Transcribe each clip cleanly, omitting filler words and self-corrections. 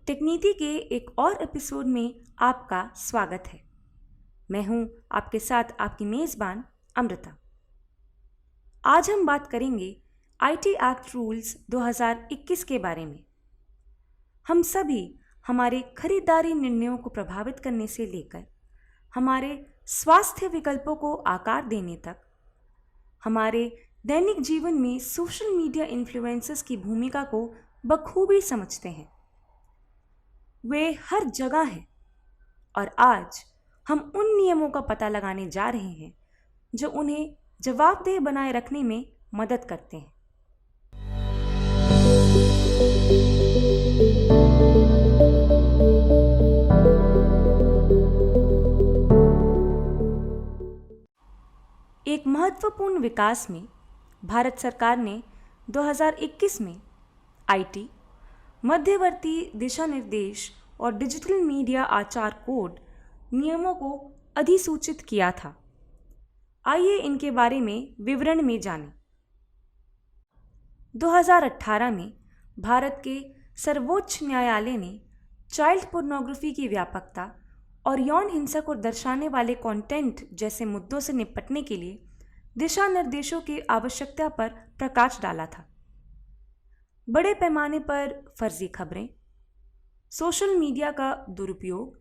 टेकनीति के एक और एपिसोड में आपका स्वागत है। मैं हूं आपके साथ आपकी मेज़बान अमृता। आज हम बात करेंगे आईटी एक्ट रूल्स 2021 के बारे में। हम सभी हमारे खरीदारी निर्णयों को प्रभावित करने से लेकर हमारे स्वास्थ्य विकल्पों को आकार देने तक हमारे दैनिक जीवन में सोशल मीडिया इन्फ्लुएंसर्स की भूमिका को बखूबी समझते हैं। वे हर जगह हैं और आज हम उन नियमों का पता लगाने जा रहे हैं जो उन्हें जवाबदेह बनाए रखने में मदद करते हैं। एक महत्वपूर्ण विकास में भारत सरकार ने 2021 में आईटी, मध्यवर्ती दिशा निर्देश और डिजिटल मीडिया आचार कोड नियमों को अधिसूचित किया था। आइए इनके बारे में विवरण में जानें। 2018 में भारत के सर्वोच्च न्यायालय ने चाइल्ड पोर्नोग्राफी की व्यापकता और यौन हिंसा को दर्शाने वाले कंटेंट जैसे मुद्दों से निपटने के लिए दिशा निर्देशों की आवश्यकता पर प्रकाश डाला था। बड़े पैमाने पर फर्जी खबरें, सोशल मीडिया का दुरुपयोग,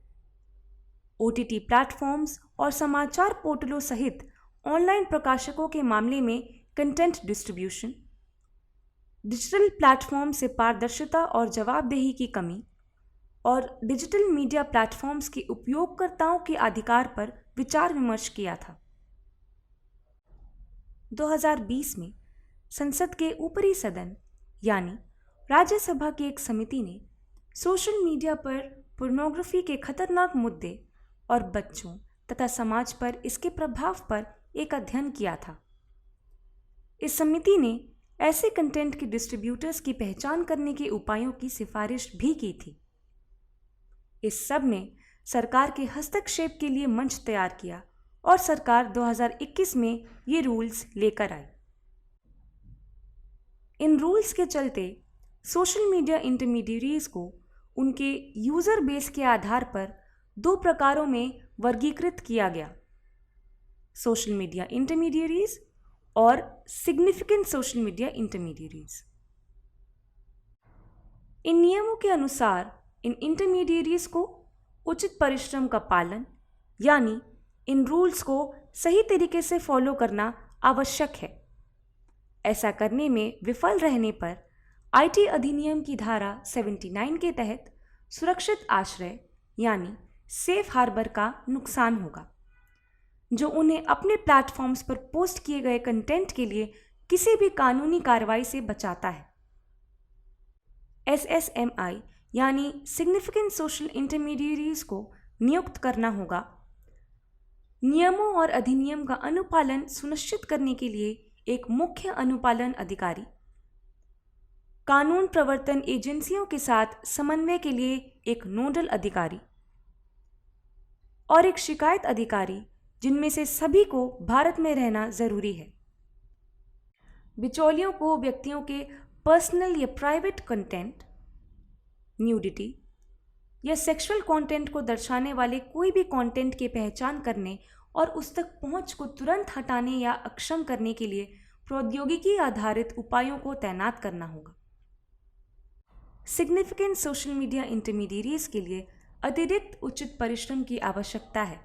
ओटीटी प्लेटफॉर्म्स और समाचार पोर्टलों सहित ऑनलाइन प्रकाशकों के मामले में कंटेंट डिस्ट्रीब्यूशन, डिजिटल प्लेटफॉर्म से पारदर्शिता और जवाबदेही की कमी और डिजिटल मीडिया प्लेटफॉर्म्स के उपयोगकर्ताओं के अधिकार पर विचार विमर्श किया था। 2020 में संसद के ऊपरी सदन यानी राज्यसभा की एक समिति ने सोशल मीडिया पर पोर्नोग्राफी के खतरनाक मुद्दे और बच्चों तथा समाज पर इसके प्रभाव पर एक अध्ययन किया था। इस समिति ने ऐसे कंटेंट के डिस्ट्रीब्यूटर्स की पहचान करने के उपायों की सिफारिश भी की थी। इस सब ने सरकार के हस्तक्षेप के लिए मंच तैयार किया और सरकार 2021 में ये रूल्स लेकर आई। इन रूल्स के चलते सोशल मीडिया इंटरमीडियरीज को उनके यूज़र बेस के आधार पर दो प्रकारों में वर्गीकृत किया गया: सोशल मीडिया इंटरमीडियरीज और सिग्निफिकेंट सोशल मीडिया इंटरमीडियरीज। इन नियमों के अनुसार इन इंटरमीडियरीज को उचित परिश्रम का पालन यानी इन रूल्स को सही तरीके से फॉलो करना आवश्यक है। ऐसा करने में विफल रहने पर आईटी अधिनियम की धारा 79 के तहत सुरक्षित आश्रय यानी सेफ हार्बर का नुकसान होगा, जो उन्हें अपने प्लेटफॉर्म्स पर पोस्ट किए गए कंटेंट के लिए किसी भी कानूनी कार्रवाई से बचाता है। एसएसएमआई यानी सिग्निफिकेंट सोशल इंटरमीडियरीज को नियुक्त करना होगा। नियमों और अधिनियम का अनुपालन सुनिश्चित करने के लिए एक मुख्य अनुपालन अधिकारी, कानून प्रवर्तन एजेंसियों के साथ समन्वय के लिए एक नोडल अधिकारी और एक शिकायत अधिकारी, जिनमें से सभी को भारत में रहना जरूरी है। बिचौलियों को व्यक्तियों के पर्सनल या प्राइवेट कंटेंट, न्यूडिटी या सेक्सुअल कंटेंट को दर्शाने वाले कोई भी कंटेंट की पहचान करने और उस तक पहुंच को तुरंत हटाने या अक्षम करने के लिए प्रौद्योगिकी आधारित उपायों को तैनात करना होगा। सिग्निफिकेंट सोशल मीडिया इंटरमीडियरीज के लिए अतिरिक्त उचित परिश्रम की आवश्यकता है।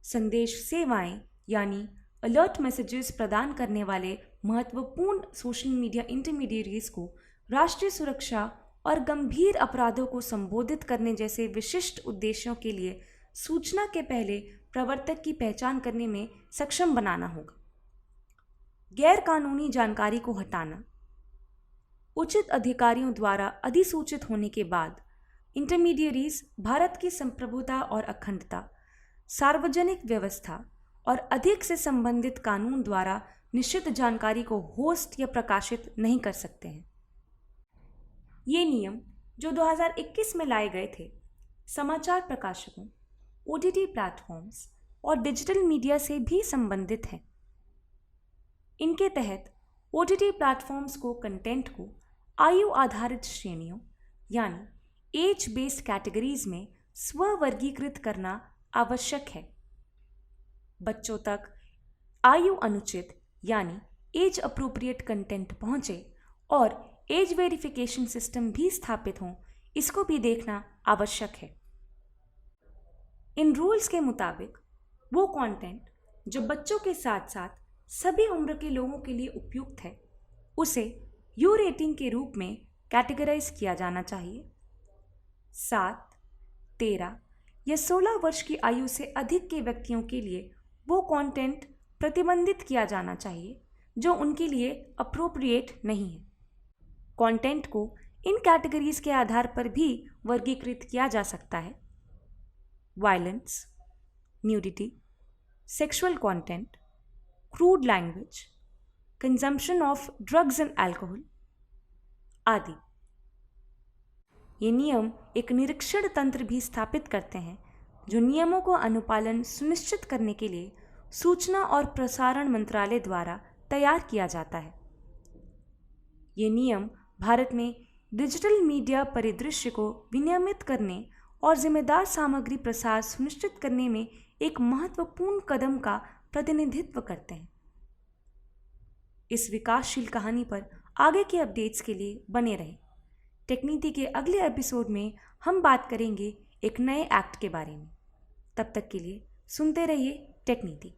संदेश सेवाएं यानी अलर्ट मैसेजेस प्रदान करने वाले महत्वपूर्ण सोशल मीडिया इंटरमीडियरीज को राष्ट्रीय सुरक्षा और गंभीर अपराधों को संबोधित करने जैसे विशिष्ट उद्देश्यों के लिए सूचना के पहले प्रवर्तक की पहचान करने में सक्षम बनाना होगा। गैर कानूनी जानकारी को हटाना, उचित अधिकारियों द्वारा अधिसूचित होने के बाद इंटरमीडियरीज भारत की संप्रभुता और अखंडता, सार्वजनिक व्यवस्था और अधिक से संबंधित कानून द्वारा निश्चित जानकारी को होस्ट या प्रकाशित नहीं कर सकते हैं। ये नियम जो 2021 में लाए गए थे, समाचार प्रकाशकों, ओटीटी प्लेटफॉर्म्स और डिजिटल मीडिया से भी संबंधित हैं। इनके तहत ओटीटी प्लेटफॉर्म्स को कंटेंट को आयु आधारित श्रेणियों यानी एज बेस्ड कैटेगरीज में स्ववर्गीकृत करना आवश्यक है। बच्चों तक आयु अनुचित यानी एज अप्रोप्रिएट कंटेंट पहुंचे और एज वेरिफिकेशन सिस्टम भी स्थापित हों, इसको भी देखना आवश्यक है। इन रूल्स के मुताबिक वो कंटेंट जो बच्चों के साथ साथ सभी उम्र के लोगों के लिए उपयुक्त है, उसे यू रेटिंग के रूप में कैटेगराइज किया जाना चाहिए। 7, 13 या 16 वर्ष की आयु से अधिक के व्यक्तियों के लिए वो कंटेंट प्रतिबंधित किया जाना चाहिए जो उनके लिए अप्रोप्रिएट नहीं है। कंटेंट को इन कैटेगरीज के आधार पर भी वर्गीकृत किया जा सकता है: violence, nudity, sexual content, crude language, consumption of drugs and alcohol आदि। ये नियम एक निरीक्षण तंत्र भी स्थापित करते हैं जो नियमों को अनुपालन सुनिश्चित करने के लिए सूचना और प्रसारण मंत्रालय द्वारा तैयार किया जाता है। ये नियम भारत में डिजिटल मीडिया परिदृश्य को विनियमित करने और जिम्मेदार सामग्री प्रसार सुनिश्चित करने में एक महत्वपूर्ण कदम का प्रतिनिधित्व करते हैं। इस विकासशील कहानी पर आगे के अपडेट्स के लिए बने रहें। टेकनीति के अगले एपिसोड में हम बात करेंगे एक नए एक्ट के बारे में। तब तक के लिए सुनते रहिए टेकनीति।